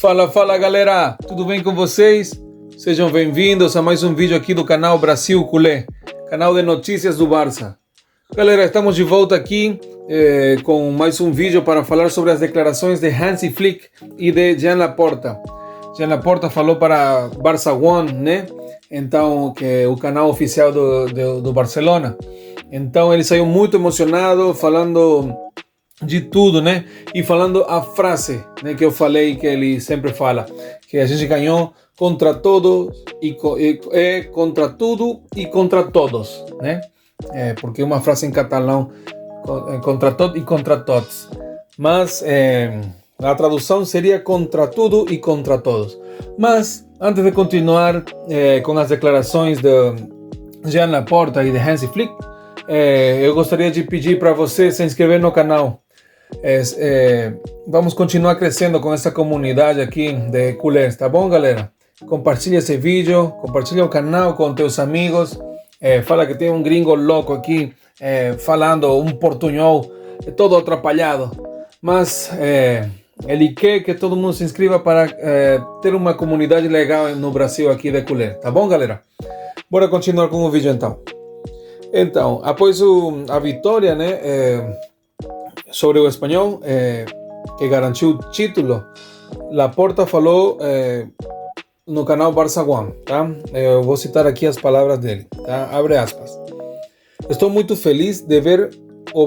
Fala, fala galera, tudo bem com vocês? Sejam bem-vindos a mais um vídeo aqui do canal Brasil Culé, canal de notícias do Barça. Galera, estamos de volta aqui com mais um vídeo para falar sobre as declarações de Hansi Flick e de Joan Laporta. Joan Laporta falou para Barça One, né? Então, que é o canal oficial do Barcelona. Então ele saiu muito emocionado, falando de tudo, né? E falando a frase, né, que eu falei, que ele sempre fala, que a gente ganhou contra todos contra tudo e contra todos, né? Porque é uma frase em catalão, contra todo e contra todos. Mas a tradução seria contra tudo e contra todos. Mas antes de continuar com as declarações de Joan Laporta e de Hansi Flick, eu gostaria de pedir para você se inscrever no canal. Vamos continuar crescendo com essa comunidade aqui de culés, tá bom, galera? Compartilha esse vídeo, compartilha o canal com teus amigos. Fala que tem um gringo louco aqui falando um portunhol todo atrapalhado, mas ele quer que todo mundo se inscreva para ter uma comunidade legal no Brasil aqui de culé, tá bom, galera? Bora continuar com o vídeo então. Então, após a vitória, né, sobre o Espanhol, que garantiu o título, Laporta falou no canal Barça One, tá? Eu vou citar aqui as palavras dele, tá? Abre aspas. Estou muito feliz de ver o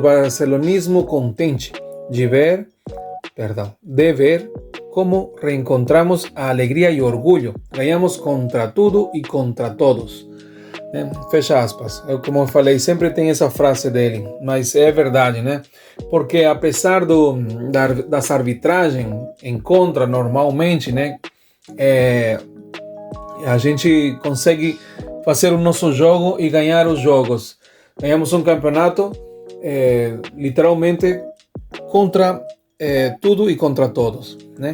barcelonismo contente, de ver como reencontramos a alegria e o orgulho. Ganhamos contra tudo e contra todos. Fecha aspas. Como eu falei, sempre tem essa frase dele, mas é verdade, né? Porque apesar das arbitragens em contra normalmente, né? A gente consegue fazer o nosso jogo e ganhar os jogos. Ganhamos um campeonato literalmente contra tudo e contra todos, né?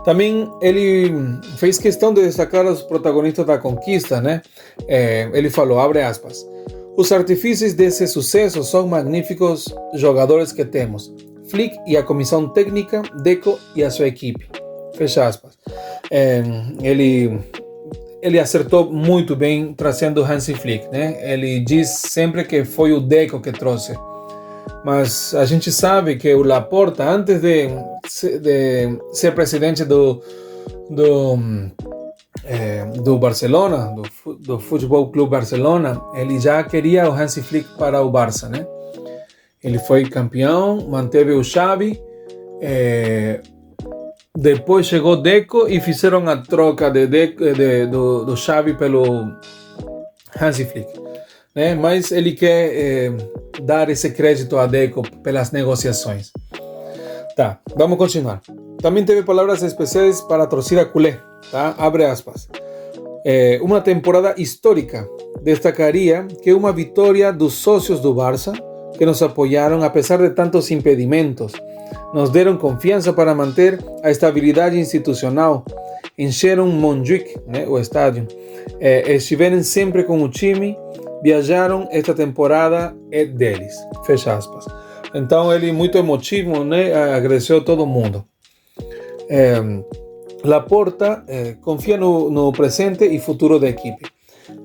Também ele fez questão de destacar os protagonistas da conquista, né? Ele falou, abre aspas, os artífices desse sucesso são magníficos jogadores que temos, Flick e a comissão técnica, Deco e a sua equipe, fecha aspas. Ele acertou muito bem trazendo Hansi Flick, né? Ele diz sempre que foi o Deco que trouxe. Mas a gente sabe que o Laporta, antes de ser presidente do Barcelona, do Futebol Clube Barcelona, ele já queria o Hansi Flick para o Barça, né? Ele foi campeão, manteve o Xavi, depois chegou Deco e fizeram a troca do Xavi pelo Hansi Flick, né? Mas ele quer dar esse crédito a Deco pelas negociações. Tá, vamos continuar. Também teve palavras especiais para a torcida culé, tá? Abre aspas. Uma temporada histórica. Destacaria que uma vitória dos sócios do Barça, que nos apoiaram apesar de tantos impedimentos, nos deram confiança para manter a estabilidade institucional, encheram Montjuic, né, o estádio, estiveram sempre com o time, viajaram esta temporada é deles, fecha aspas. Então ele muito emotivo, né, agradeceu a todo mundo. Laporta confia no presente e futuro da equipe,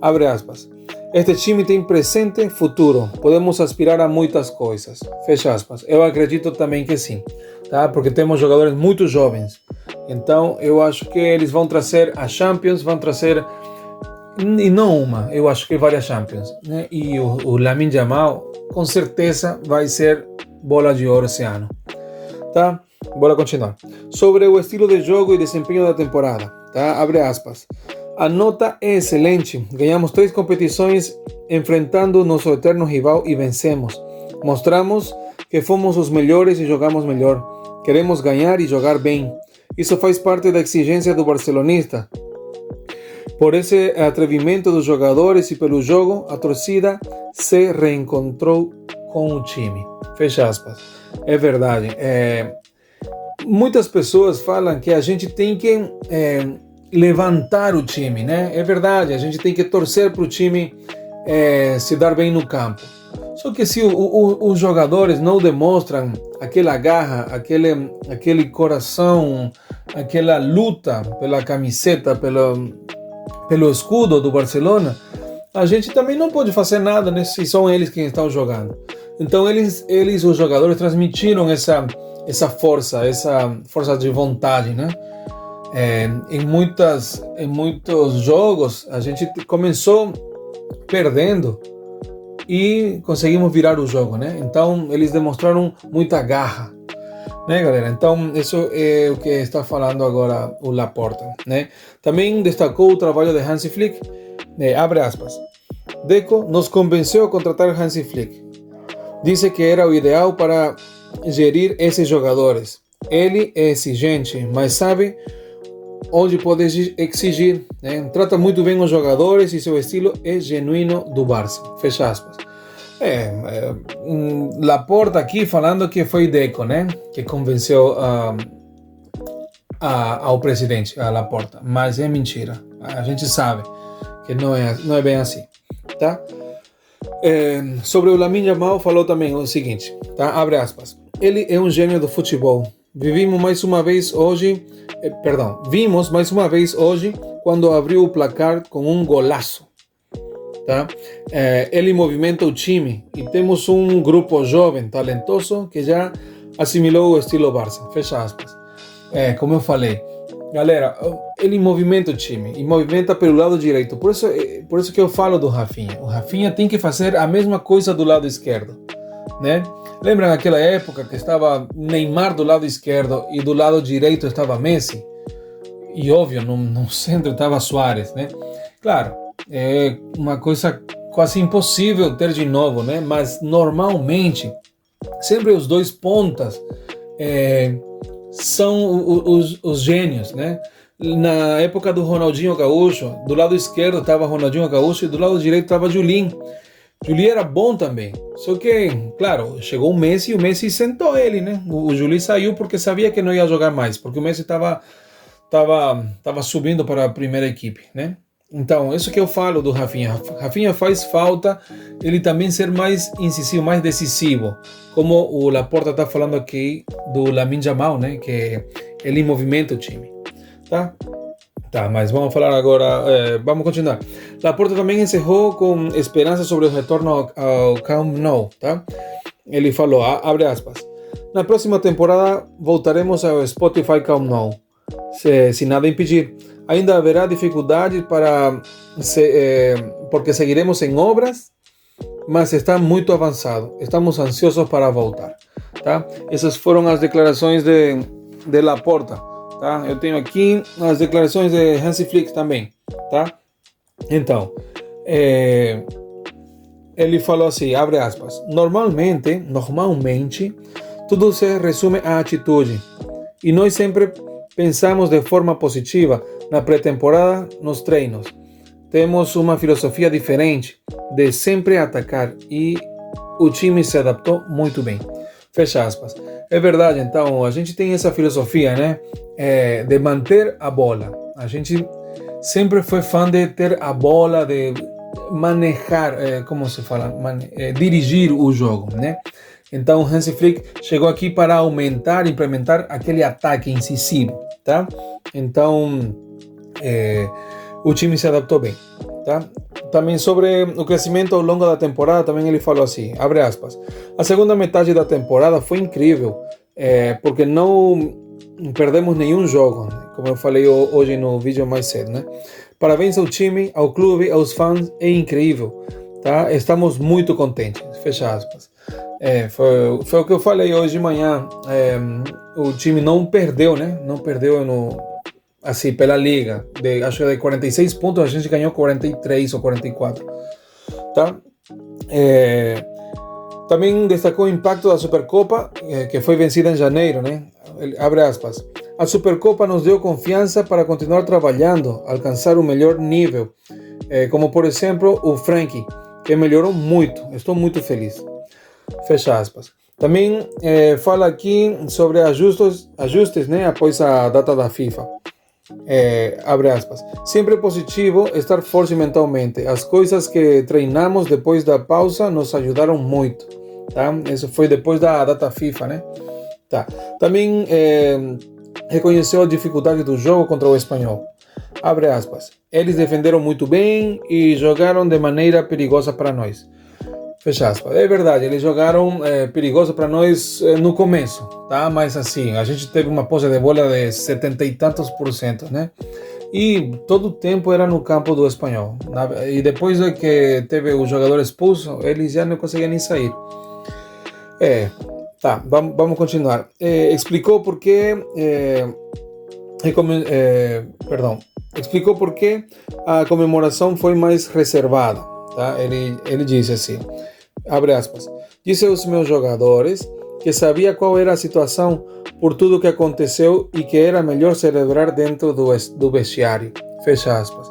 abre aspas. Este time tem presente e futuro, podemos aspirar a muitas coisas, fecha aspas. Eu acredito também que sim, tá? Porque temos jogadores muito jovens, então eu acho que eles vão trazer a Champions, vão trazer, e não uma, eu acho que várias Champions, né? E o Lamine Yamal com certeza vai ser bola de ouro esse ano, tá? Bora continuar. Sobre o estilo de jogo e desempenho da temporada, tá? Abre aspas. A nota é excelente. Ganhamos 3 competições enfrentando nosso eterno rival e vencemos. Mostramos que fomos os melhores e jogamos melhor. Queremos ganhar e jogar bem. Isso faz parte da exigência do barcelonista. Por esse atrevimento dos jogadores e pelo jogo, a torcida se reencontrou com o time. Fecha aspas. É verdade. Muitas pessoas falam que a gente tem que levantar o time, né? É verdade, a gente tem que torcer para o time se dar bem no campo. Só que se os jogadores não demonstram aquela garra, aquele coração, aquela luta pela camiseta, pelo escudo do Barcelona, a gente também não pode fazer nada, né, se são eles quem estão jogando. Então eles os jogadores transmitiram essa força de vontade, né? Em muitos jogos a gente começou perdendo e conseguimos virar o jogo, né? Então eles demonstraram muita garra, né, galera? Então isso é o que está falando agora o Laporta, né? Também destacou o trabalho de Hansi Flick, abre aspas. Deco nos convenceu a contratar Hansi Flick. Disse que era o ideal para gerir esses jogadores. Ele é exigente, mas sabe onde pode exigir, né? Trata muito bem os jogadores e seu estilo é genuíno do Barça. Fecha aspas. Laporta aqui falando que foi Deco, né, que convenceu ao presidente, a Laporta. Mas é mentira. A gente sabe que não é bem assim, tá? Sobre o Lamine Yamal falou também o seguinte, tá? Abre aspas. Ele é um gênio do futebol. Vimos mais uma vez hoje quando abriu o placar com um golaço, tá? Ele movimenta o time e temos um grupo jovem, talentoso, que já assimilou o estilo Barça. Fecha aspas. Como eu falei, galera, ele movimenta o time e movimenta pelo lado direito. Por isso que eu falo do Rafinha. O Rafinha tem que fazer a mesma coisa do lado esquerdo, né? Lembra naquela época que estava Neymar do lado esquerdo e do lado direito estava Messi? E óbvio, no centro estava Suárez, né? Claro, é uma coisa quase impossível ter de novo, né? Mas normalmente, sempre os dois pontas são os gênios, né? Na época do Ronaldinho Gaúcho, do lado esquerdo estava Ronaldinho Gaúcho e do lado direito estava Julinho. Julinho era bom também, só que, claro, chegou o Messi e o Messi sentou ele, né? O Julinho saiu porque sabia que não ia jogar mais, porque o Messi estava subindo para a primeira equipe, né? Então, isso que eu falo do Rafinha. Rafinha faz falta ele também ser mais incisivo, mais decisivo, como o Laporta está falando aqui do Lamine Yamal, né? Que ele movimenta o time, tá? Tá, mas vamos falar agora, vamos continuar. Laporta também encerrou com esperança sobre o retorno ao Camp Nou, tá? Ele falou, abre aspas, na próxima temporada voltaremos ao Spotify Camp Nou, se nada impedir. Ainda haverá dificuldades porque seguiremos em obras, mas está muito avançado. Estamos ansiosos para voltar, tá? Essas foram as declarações de Laporta. Tá? Eu tenho aqui as declarações de Hansi Flick também, tá? Então, ele falou assim, abre aspas, normalmente, tudo se resume à atitude, e nós sempre pensamos de forma positiva na pré-temporada, nos treinos. Temos uma filosofia diferente de sempre atacar, e o time se adaptou muito bem. Fecha aspas. É verdade, então, a gente tem essa filosofia, né? De manter a bola. A gente sempre foi fã de ter a bola, de manejar, como se fala? Dirigir o jogo, né? Então, Hansi Flick chegou aqui para aumentar, implementar aquele ataque incisivo, tá? Então, o time se adaptou bem, tá? Também sobre o crescimento ao longo da temporada, também ele falou assim, abre aspas, a segunda metade da temporada foi incrível, porque não perdemos nenhum jogo, né? Como eu falei hoje no vídeo mais cedo, né? Parabéns ao time, ao clube, aos fãs, é incrível, tá? Estamos muito contentes, fecha aspas. Foi o que eu falei hoje de manhã, o time não perdeu, né? Não perdeu assim, pela liga, acho que de 46 pontos a gente ganhou 43 ou 44, tá? Também destacou o impacto da Supercopa, que foi vencida em janeiro, né? Abre aspas. A Supercopa nos deu confiança para continuar trabalhando, alcançar o melhor nível, como por exemplo o Frenkie, que melhorou muito. Estou muito feliz. Fecha aspas. Também fala aqui sobre ajustes, né, após a data da FIFA. Abre aspas. Sempre é positivo estar forte mentalmente. As coisas que treinamos depois da pausa nos ajudaram muito, tá? Isso foi depois da data FIFA, né? Tá. Também reconheceu a dificuldade do jogo contra o Espanhol. Abre aspas. Eles defenderam muito bem e jogaram de maneira perigosa para nós. Fecha aspas. É verdade, eles jogaram perigoso para nós no começo, tá? Mas assim, a gente teve uma posse de bola de 70 e tantos %, né? E todo o tempo era no campo do Espanhol. E depois que teve o jogador expulso, eles já não conseguiam nem sair. Tá, vamos continuar. Explicou por que... perdão. Explicou por que a comemoração foi mais reservada, tá? Ele disse assim... Abre aspas. Disse aos meus jogadores que sabia qual era a situação por tudo que aconteceu e que era melhor celebrar dentro do vestiário. Fecha aspas.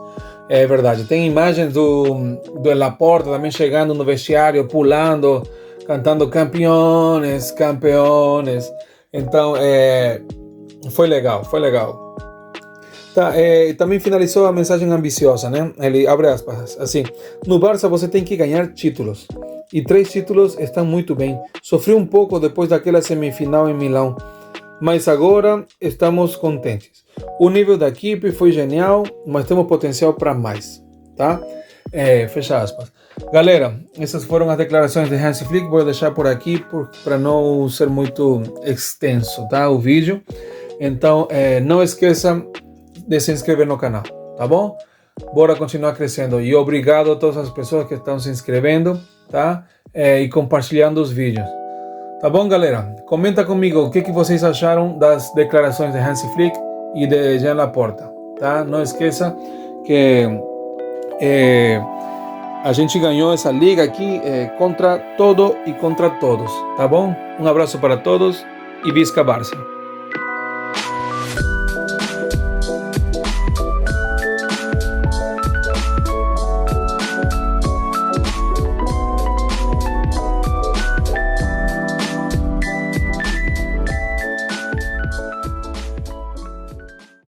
É verdade. Tem imagens do Laporta também chegando no vestiário, pulando, cantando campeões, campeões. Então, foi legal, foi legal. Tá, também finalizou a mensagem ambiciosa, né? Ele abre aspas, assim: no Barça você tem que ganhar títulos. E 3 títulos estão muito bem. Sofri um pouco depois daquela semifinal em Milão, mas agora estamos contentes. O nível da equipe foi genial, mas temos potencial para mais, tá? Fecha aspas. Galera, essas foram as declarações de Hansi Flick. Vou deixar por aqui para não ser muito extenso, tá? O vídeo. Então, não esqueça de se inscrever no canal, tá bom? Bora continuar crescendo. E obrigado a todas as pessoas que estão se inscrevendo, tá? E compartilhando os vídeos. Tá bom, galera? Comenta comigo o que vocês acharam das declarações de Hansi Flick e de Jean Laporta, tá? Não esqueça que a gente ganhou essa liga aqui contra todo e contra todos, tá bom? Um abraço para todos e Visca Barça!